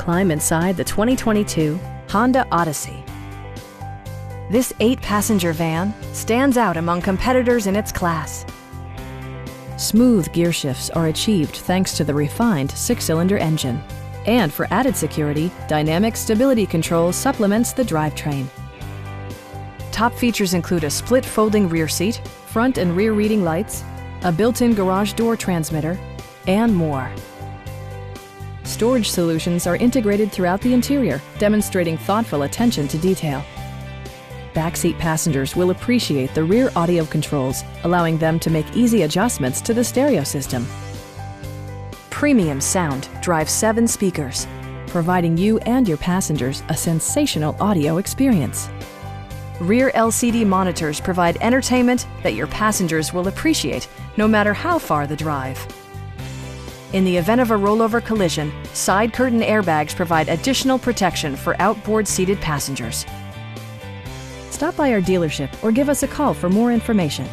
climb inside the 2022 Honda Odyssey. This 8-passenger van stands out among competitors in its class. Smooth gear shifts are achieved thanks to the refined 6-cylinder engine. And for added security, dynamic stability control supplements the drivetrain. Top features include a split folding rear seat, front and rear reading lights, a built-in garage door transmitter, and more. Storage solutions are integrated throughout the interior, demonstrating thoughtful attention to detail. Backseat passengers will appreciate the rear audio controls, allowing them to make easy adjustments to the stereo system. Premium sound drives 7 speakers, providing you and your passengers a sensational audio experience. Rear LCD monitors provide entertainment that your passengers will appreciate, no matter how far the drive. In the event of a rollover collision, side curtain airbags provide additional protection for outboard seated passengers. Stop by our dealership or give us a call for more information.